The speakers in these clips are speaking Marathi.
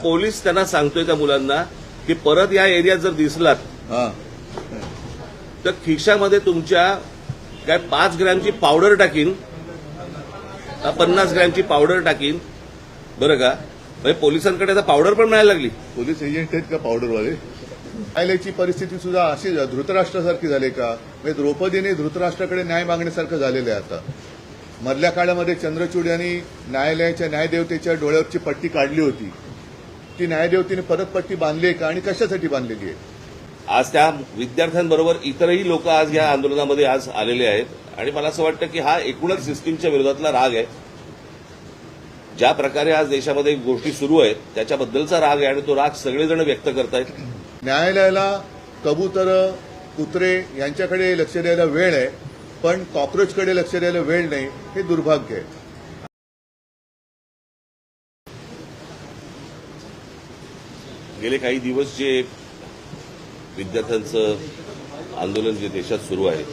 पोलीस त्यांना सांगतोय त्या मुलांना की परत या एरियात जर दिसलात तर खिशामध्ये तुमच्या काय 5 ग्रॅमची पावडर टाकीन, 50 ग्रॅमची पावडर टाकीन, बरं का. म्हणजे पोलिसांकडे आता पावडर पण मिळायला लागली. पोलीस एजंट आहेत का पावडरवाले? न्यायालयाची परिस्थिती सुद्धा अशी धृतराष्ट्रासारखी झाली का? म्हणजे द्रौपदीने धृतराष्ट्राकडे न्याय मागण्यासारखं झालेलं आहे आता. मधल्या काळामध्ये चंद्रचूड यांनी न्यायालयाच्या न्यायदेवतेच्या डोळ्यावरची पट्टी काढली होती. ती न्यायदेवतेने परत पट्टी बांधली आहे का आणि कशासाठी बांधलेली आहे? आज त्या विद्यार्थ्यांबरोबर इतरही लोक आज या आंदोलनामध्ये आज आलेले आहेत आणि मला असं वाटतं की हा एकूणच सिस्टीमच्या विरोधातला राग आहे. ज्या प्रकारे आज देशामध्ये गोष्टी सुरू आहेत त्याच्याबद्दलचा राग आहे आणि तो राग सगळेजण व्यक्त करतायत. न्यायालयाला कबूतर, कुत्रे यांच्याकडे लक्ष द्यायला वेळ आहे, पण कॉक्रोचकडे लक्ष द्यायला वेळ नाही, हे दुर्भाग्य आहे. गेले काही दिवस जे विद्यार्थ्यांचं आंदोलन जे देशात सुरू आहे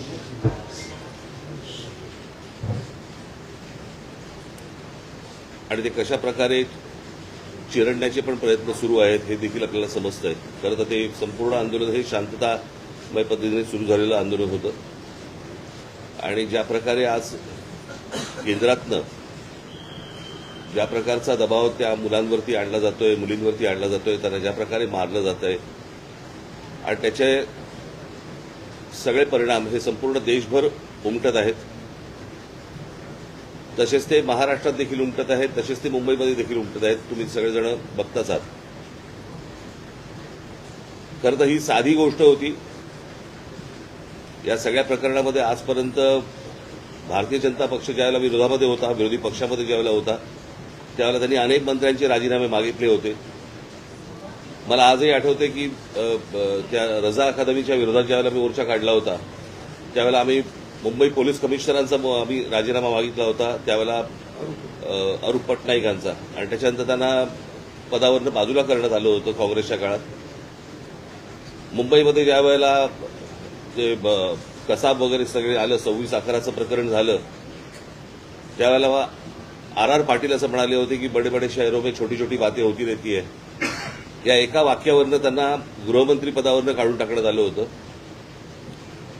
आणि ते कशा प्रकारे चिरडण्याचे पण प्रयत्न सुरू आहेत हे देखील आपल्याला समजतंय. खरं तर ते संपूर्ण आंदोलन हे शांततामय पद्धतीने सुरू झालेलं आंदोलन होतं आणि ज्या प्रकारे आज केंद्रातनं ज्या प्रकारचा दबाव त्या मुलांवरती आणला जातोय, मुलींवरती आणला जातोय, त्यांना ज्या प्रकारे मारलं जातंय आणि त्याचे सगळे परिणाम हे संपूर्ण देशभर उमटत आहेत. तसेच ते महाराष्ट्रात देखील उमटत आहेत, तसेच ते मुंबईमध्ये देखील उमटत आहेत. तुम्ही सगळेजण बघताच आहात. खरं तर ही साधी गोष्ट होती. या सगळ्या प्रकरणामध्ये आजपर्यंत भारतीय जनता पक्ष ज्यावेळेला विरोधामध्ये होता, विरोधी पक्षामध्ये ज्यावेळेला होता, त्यावेळेला त्यांनी अनेक मंत्र्यांचे राजीनामे मागितले होते. मला आजही आठवते की त्या रजा अकादमीच्या विरोधात ज्यावेळेला मी मोर्चा काढला होता त्यावेळेला आम्ही मुंबई पोलीस कमिशनरांचा आम्ही राजीनामा मागितला होता, त्यावेळेला अरूप पटनाईकांचा, आणि त्याच्यानंतर त्यांना पदावरनं बाजूला करण्यात आलं होतं काँग्रेसच्या काळात. मुंबईमध्ये ज्या वेळेला ते कसाब वगैरे सगळे आलं, 26/11चं प्रकरण झालं, त्यावेळेला आर पाटील असं म्हणाले होते की बडे बडे शहरों में छोटी छोटी बातें होती रहती है. या एका वाक्यावरनं त्यांना गृहमंत्री पदावरनं काढून टाकण्यात आलं होतं.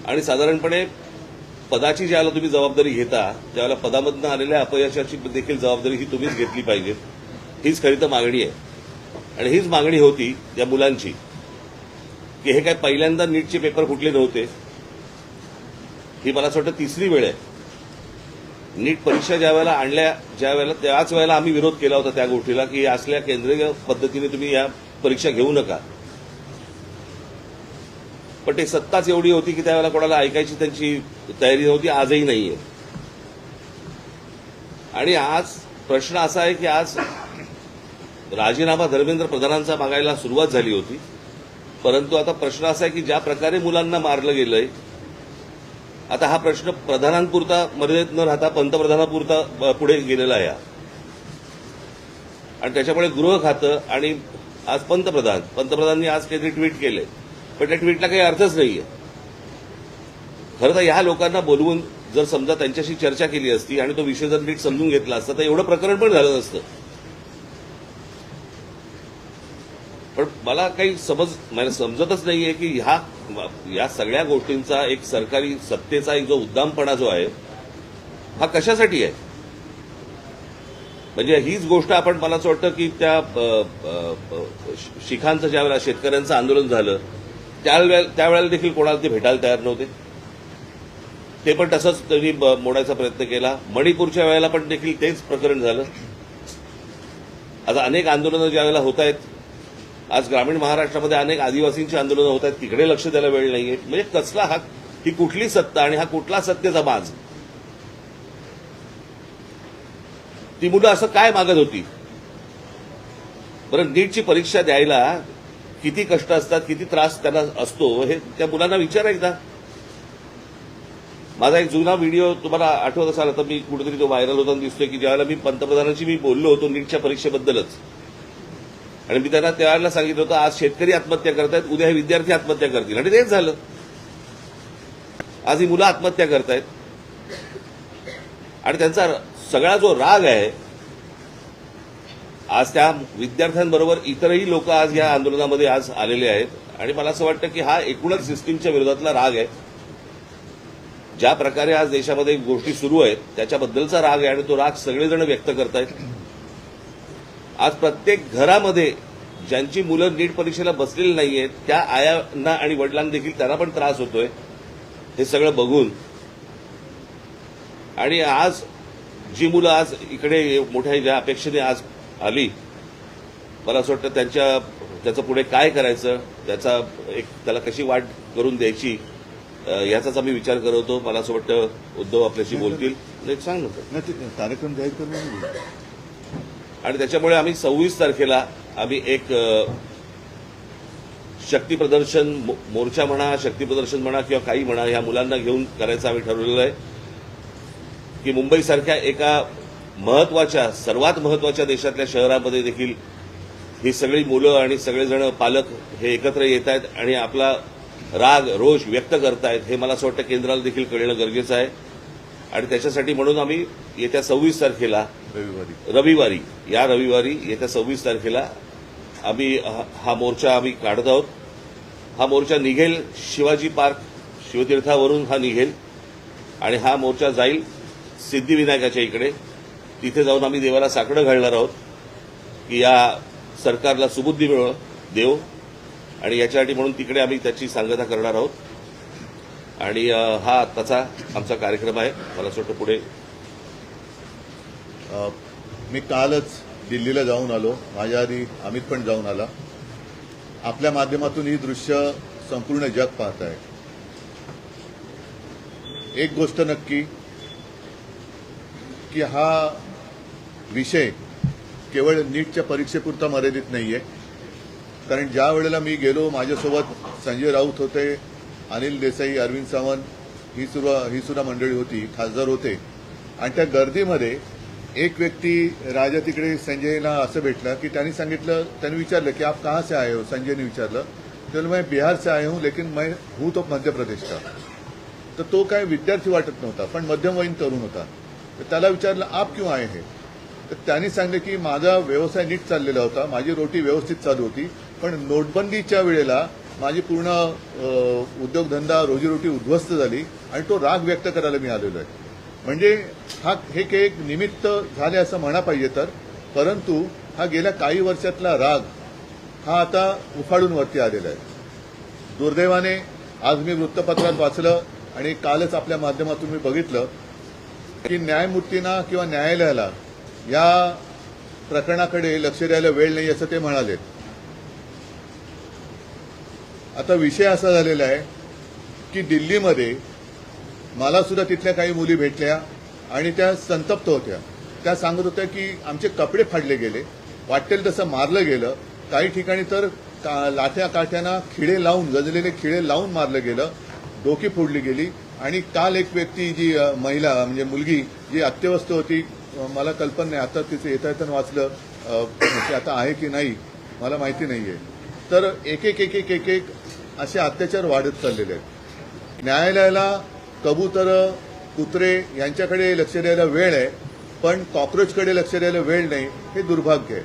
आणि साधारणपणे पदाची ज्यावेळेला तुम्ही जबाबदारी घेता त्यावेळेला पदामधनं आलेल्या अपयशाची देखील जबाबदारी ही तुम्हीच घेतली पाहिजे. हीच खरी तर मागणी आहे आणि हीच मागणी होती या मुलांची की हे काय पहिल्यांदा नीटचे पेपर फुटले नव्हते. ही मला असं वाटतं तिसरी वेळ आहे. नीट परीक्षा ज्यावेळेला आणल्या त्याच वेळेला आम्ही विरोध केला होता त्या गोष्टीला की असल्या केंद्रीय पद्धतीने तुम्ही या परीक्षा घेऊ नका. पण ते सत्ताच एवढी होती की त्यावेळेला कोणाला ऐकायची त्यांची तयारी नव्हती. आजही नाहीये. आणि आज प्रश्न असा आहे की आज राजीनामा धर्मेंद्र प्रधानांचा मागायला सुरुवात झाली होती, परंतु आता प्रश्न असा आहे की ज्या प्रकारे मुलांना मारलं गेलंय, आता हा प्रश्न प्रधानांपुरता मर्यादित न राहता पंतप्रधानापुरता पुढे गेलेला आहे. आणि त्याच्यामुळे गृह खातं आणि आज पंतप्रधानांनी आज काहीतरी ट्विट केलंय, पण त्या ट्विटला काही अर्थच नाहीये. खरं तर ह्या लोकांना बोलवून जर समजा त्यांच्याशी चर्चा केली असती आणि तो विषय जर नीट समजून घेतला असता तर एवढं प्रकरण पण झालं नसतं. पण मला काही समजतच नाहीये की या सगळ्या गोष्टींचा एक सरकारी सत्तेचा एक जो उद्दामपणा जो आहे हा कशासाठी आहे. म्हणजे हीच गोष्ट आपण मला असं वाटतं की त्या शिखांचं ज्यावेळेला शेतकऱ्यांचं आंदोलन झालं त्यावेळेला देखील कोणाला ते भेटायला तयार नव्हते. ते पण तसंच त्यांनी मोडायचा प्रयत्न केला. मणिपूरच्या वेळेला पण देखील तेच प्रकरण झालं. आता अनेक आंदोलनं ज्यावेळेला होत आहेत, आज ग्रामीण महाराष्ट्रामध्ये अनेक आदिवासींची आंदोलनं होत आहेत, तिकडे लक्ष द्यायला वेळ नाहीये. म्हणजे कसला ही कुठली सत्ता आणि हा कुठला सत्तेचा बाज. ती मुलं असं काय मागत होती बरं? नीटची परीक्षा द्यायला किती कष्ट असतात, किती त्रास त्यांना असतो हे त्या मुलांना विचारा एकदा. माझा एक जुना व्हिडिओ तुम्हाला आठवत असाल, तर मी कुठेतरी तो व्हायरल होताना दिसतोय की ज्यावेळेला मी पंतप्रधानांशी मी बोललो होतो नीटच्या परीक्षेबद्दलच, आणि मी त्यांना त्यावेळेला सांगितलं होतं आज शेतकरी आत्महत्या करतायत, उद्या हे विद्यार्थी आत्महत्या करतील, आणि तेच झालं. आज ही मुलं आत्महत्या करतायत आणि त्यांचा सगळा जो राग आहे आज त्या विद्यार्थ्यांबरोबर इतरही लोक आज या आंदोलनामध्ये आज आलेले आहेत आणि मला असं वाटतं की हा एकूणच सिस्टीमच्या विरोधातला राग आहे. ज्या प्रकारे आज देशामध्ये गोष्टी सुरू आहेत त्याच्याबद्दलचा राग आहे आणि तो राग सगळेजण व्यक्त करतायत. आज प्रत्येक घरामध्ये ज्यांची मुलं नीट परीक्षेला बसलेली नाहीयेत त्या आयांना आणि वडिलांना देखील त्यांना पण त्रास होतोय हे सगळं बघून. आणि आज जी मुलं आज इकडे मोठ्या ज्या अपेक्षेने आज आली, मला असं वाटतं त्याचं पुढे काय करायचं, त्याला कशी वाट करून द्यायची याचाच आम्ही विचार करत होतो. मला असं वाटतं उद्धव आपल्याशी बोलतील. नाही सांग ना. नाही, ते कार्यक्रम जाहीर करून आणि त्याच्यामुळे आम्ही 26 तारखेला आम्ही एक शक्ती प्रदर्शन मोर्चा म्हणा, शक्ती प्रदर्शन म्हणा किंवा काही म्हणा, ह्या मुलांना घेऊन करायचं आम्ही ठरवलेलं आहे की मुंबईसारख्या एका महत्वाच्या, सर्वात महत्वाच्या देशातल्या शहरामध्ये देखील ही सगळी मुलं आणि सगळेजण पालक हे एकत्र येत आहेत आणि आपला राग रोष व्यक्त करतायत. हे मला असं वाटतं केंद्राला देखील कळणं गरजेचं आहे. आणि त्याच्यासाठी म्हणून आम्ही येत्या 26 तारखेला रविवारी येत्या 26 तारखेला आम्ही हा मोर्चा आम्ही काढत आहोत. हा मोर्चा निघेल शिवाजी पार्क, शिवतीर्थावरून हा निघेल आणि हा मोर्चा जाईल सिद्धिविनायकाच्या इकडे. तिथे जाऊन आम्ही देवाला साकडं घालणार आहोत की या सरकारला सुबुद्धी देव, आणि याच्यासाठी म्हणून तिकडे आम्ही त्याची सांगता करणार आहोत. आणि हा आत्ताचा आमचा कार्यक्रम आहे. मला असं वाटतं पुढे मी कालच दिल्लीला जाऊन आलो. माझ्या आधी अमित पण जाऊन आला. आपल्या माध्यमातून ही दृश्य संपूर्ण जग पाहत आहे. एक गोष्ट नक्की की हा विषय केवळ नीटच्या परीक्षेपुरता मर्यादित नाहीये. कारण ज्या वेळेला मी गेलो, माझ्यासोबत संजय राऊत होते, अनिल देसाई, अरविंद सावंत ही सुद्धा मंडळी होती, खासदार होते. आणि त्या गर्दीमध्ये एक व्यक्ती राजा तिकडे संजयला असं भेटला की त्यांनी विचारलं की आप कहाँ से आए हो. संजयने विचारलं. तो मैं बिहार से आया हूं लेकिन मैं हूं तो मध्य प्रदेश का. तर तो काय विद्यार्थी वाटत नव्हता पण मध्यमवयीन तरुण होता. तर त्याला विचारलं आप क्यों आए हैं. तर त्यांनी सांगितलं की माझा व्यवसाय नीट चाललेला होता, माझी रोटी व्यवस्थित चालू होती, पण नोटबंदीच्या वेळेला माझी पूर्ण उद्योगधंदा, रोजीरोटी उद्ध्वस्त झाली आणि तो राग व्यक्त करायला मी आलेलो आहे. म्हणजे हे एक निमित्त झाले असं म्हणा पाहिजे तर, परंतु हा गेल्या काही वर्षातला राग हा आता उफाळून वरती आलेला आहे. दुर्दैवाने आज मी वृत्तपत्रात वाचलं आणि कालच आपल्या माध्यमातून मी बघितलं की न्यायमूर्तींना किंवा न्यायालयाला या प्रकरणाकडे लक्ष द्यायला वेळ नाही असं ते म्हणाले. आता विषय असा झालेला आहे की दिल्लीमध्ये मला सुद्धा तिथल्या काही मुली भेटल्या आणि त्या संतप्त होत्या. त्या सांगत होत्या की आमचे कपडे फाडले गेले, वाटेल तसं मारलं गेलं, काही ठिकाणी तर लाठ्या काठ्यांना खिळे लावून, गजलेले खिळे लावून मारलं गेलं, डोकी फोडली गेली. आणि काल एक व्यक्ती, जी महिला म्हणजे मुलगी जी अत्यवस्थ होती, मला कल्पना नाही, आता तिचं येता वाचलं की आता आहे की नाही मला माहिती नाहीये. तर एक एक असे अत्याचार वाढत चाललेले आहेत. न्यायालयाला कबूतर, कुत्रे यांच्याकडे लक्ष द्यायला वेळ आहे, पण कॉक्रोचकडे लक्ष द्यायला वेळ नाही. हे दुर्भाग्य आहे.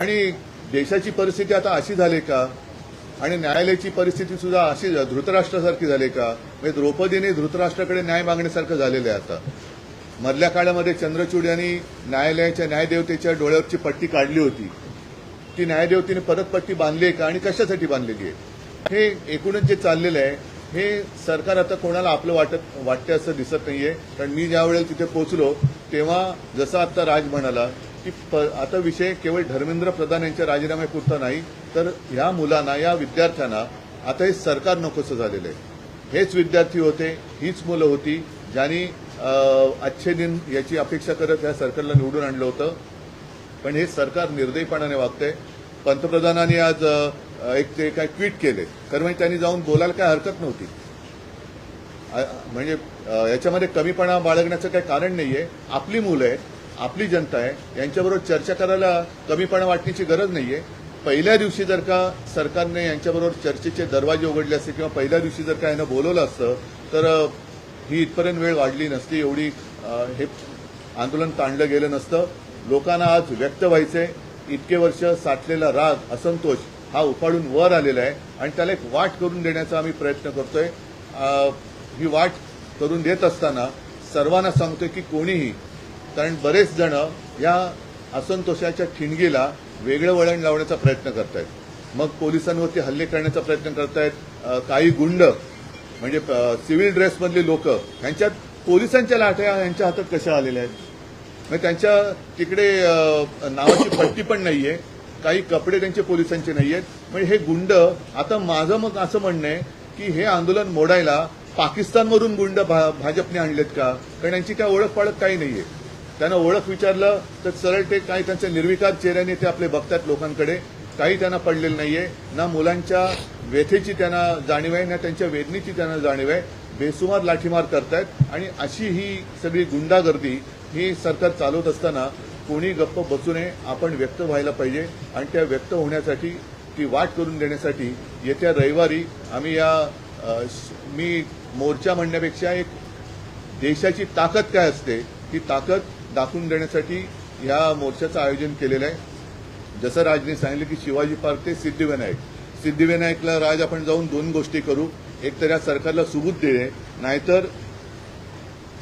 आणि देशाची परिस्थिती आता अशी झाली का, आणि न्यायालयाची परिस्थिती सुद्धा अशी धृतराष्ट्रासारखी झाली का. म्हणजे द्रौपदीने धृतराष्ट्राकडे न्याय मागण्यासारखं झालेलं आहे. आता मधल्या काळामध्ये चंद्रचूड यांनी न्यायालयाच्या न्यायदेवतेच्या डोळ्यावरची पट्टी काढली होती. ती न्यायदेवतेने परत पट्टी बांधली आहे का आणि कशासाठी बांधलेली आहे. हे एकूणच जे चाललेलं आहे हे सरकार आता कोणाला आपलं वाटतं असं दिसत नाहीये. कारण मी ज्या वेळेला तिथे पोहोचलो तेव्हा जसं आता राज म्हणाला की आता विषय केवळ धर्मेंद्र प्रधान यांच्या राजीनाम्यापुरता नाही, तर ह्या मुलांना, या विद्यार्थ्यांना आता हे सरकार नकोसं झालेलं आहे. हेच विद्यार्थी होते, हीच मुलं होती ज्यांनी अच्छे दिन याची अपेक्षा करत या सरकारला निवडून आणलं होतं. पण हे सरकार निर्दयीपणाने वागतंय. पंतप्रधानांनी आज ते काय ट्विट केले, कारण म्हणजे त्यांनी जाऊन बोलायला काय हरकत नव्हती. म्हणजे याच्यामध्ये कमीपणा बाळगण्याचं काही कारण नाहीये. आपली मुलं आहेत, आपली जनता आहे, यांच्याबरोबर चर्चा करायला कमीपणा वाटण्याची गरज नाहीये. पहिल्या दिवशी जर का सरकारने यांच्याबरोबर चर्चेचे दरवाजे उघडले असते किंवा पहिल्या दिवशी जर का यांना बोलवलं असतं तर ही इथपर्यंत वेळ वाढली नसती, एवढी हे आंदोलन ताणलं गेलं नसतं. लोकांना आज व्यक्त व्हायचंय. इतके वर्ष साठलेला राग असंतोष हा उफाळून वर आलेला आहे आणि त्याला एक वाट करून देण्याचा आम्ही प्रयत्न करतोय. ही वाट करून देत असताना सर्वांना सांगतोय की कोणीही, कारण बरेच जण या असंतोषाच्या ठिणगीला वेगळं वळण लावण्याचा प्रयत्न करतायत. मग पोलिसांवरती हल्ले करण्याचा प्रयत्न करतायत. काही गुंड म्हणजे सिव्हिल ड्रेसमधले लोक, ह्यांच्यात पोलिसांच्या लाट्या यांच्या हातात कशा आलेल्या आहेत. मग त्यांच्या तिकडे नावाची पट्टी पण नाहीये, काही कपडे त्यांचे पोलिसांचे नाही आहेत. म्हणजे हे गुंड, आता माझं मग असं म्हणणं आहे की हे आंदोलन मोडायला पाकिस्तानवरून गुंड भाजपने आणलेत का? कारण यांची काय ओळख पाळख काही नाहीये. त्यांना ओळख विचारलं तर सरळ ते काही त्यांच्या निर्विकार चेहऱ्याने ते आपले बघतात लोकांकडे. काही त्यांना पडलेलं नाहीये. ना मुलांच्या व्यथेची त्यांना जाणीव आहे, ना त्यांच्या वेदनेची त्यांना जाणीव आहे. बेसुमार लाठीमार करतायत आणि अशी ही सगळी गुंडागर्दी ही सरकार चालवत असताना कोणी गप्प बसू नये. आपण व्यक्त व्हायला पाहिजे आणि त्या व्यक्त होण्यासाठी, ती वाट करून देण्यासाठी येत्या रविवारी आम्ही मी मोर्चा म्हणण्यापेक्षा एक देशाची ताकद काय असते ती ताकद दाखवून देण्यासाठी ह्या मोर्चाचं आयोजन केलेलं आहे. जसं राजने सांगितलं की शिवाजी पार्क ते सिद्धिविनायकला राज आपण जाऊन दोन गोष्टी करू. एक तर या सरकारला सुबूत देणे, नाहीतर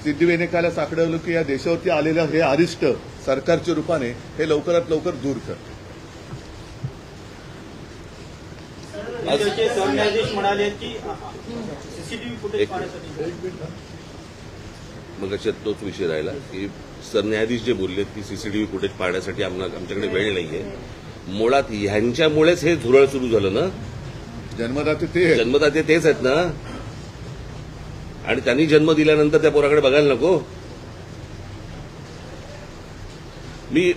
सिद्धिविनायकाला साकडवलं की या देशावरती आलेलं हे अरिष्ट सरकारच्या रूपाने हे लवकरात लवकर दूर कर. सरन्यायाधीश म्हणाले की सीसीटीव्ही फुटेज पाहण्यासाठी मग तोच विषय राहिला की सरन्यायाधीश जे बोलले की सीसीटीव्ही फुटेज पाहण्यासाठी आमच्याकडे वेळ नाहीये. मुळात ह्यांच्यामुळेच हे झुरळ सुरू झालं ना. जन्मदाते तेच आहेत ना. आणि त्यांनी जन्म दिल्यानंतर त्या पोराकडे बघायला नको. मी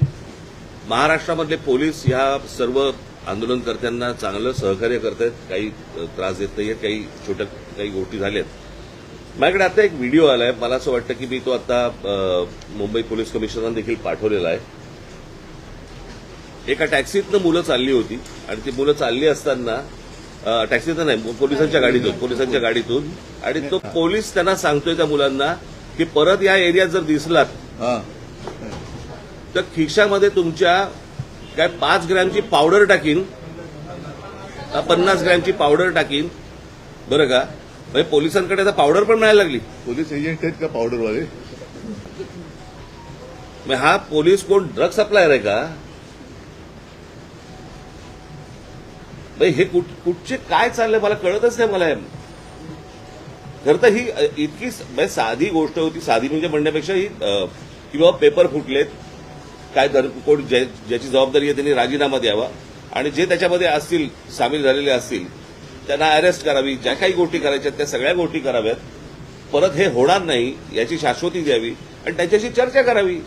महाराष्ट्रामधले पोलीस ह्या सर्व आंदोलनकर्त्यांना चांगलं सहकार्य करतायत. काही त्रास देत नाहीयेत. काही गोष्टी झाल्यात. माझ्याकडे आता एक व्हिडिओ आलाय. मला असं वाटतं की मी तो आता मुंबई पोलीस कमिशनरना देखील पाठवलेला आहे. एका टॅक्सीतनं मुलं चालली होती आणि ती मुलं चालली असताना टॅक्सीतनं नाही, पोलिसांच्या गाडीतून आणि तो पोलीस त्यांना सांगतोय त्या मुलांना की परत या एरियात जर दिसलात तर खिशामध्ये तुमच्या काय 5 ग्रॅमची पावडर टाकीन, 50 ग्रॅमची पावडर टाकीन, बरं का. म्हणजे पोलिसांकडे आता पावडर पण मिळायला लागली. पोलीस एजंट आहेत का पावडरवाले? हा पोलीस कोण ड्रग सप्लायर आहे का? हे कुठचे काय चाललंय मला कळतच नाही. मला खरं तर ही इतकी साधी गोष्ट होती. साधी म्हणजे म्हणण्यापेक्षा ही की बाबा पेपर फुटलेत, काय कोण ज्याची जबाबदारी आहे त्यांनी राजीनामा द्यावा आणि जे त्याच्यामध्ये असतील सामील झालेले असतील त्यांना अरेस्ट करावी. ज्या काही गोष्टी करायच्या त्या सगळ्या गोष्टी कराव्यात. परत हे होणार नाही याची शाश्वती द्यावी आणि त्यांच्याशी चर्चा करावी.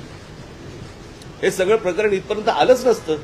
हे सगळं प्रकरण इथपर्यंत आलंच नसतं.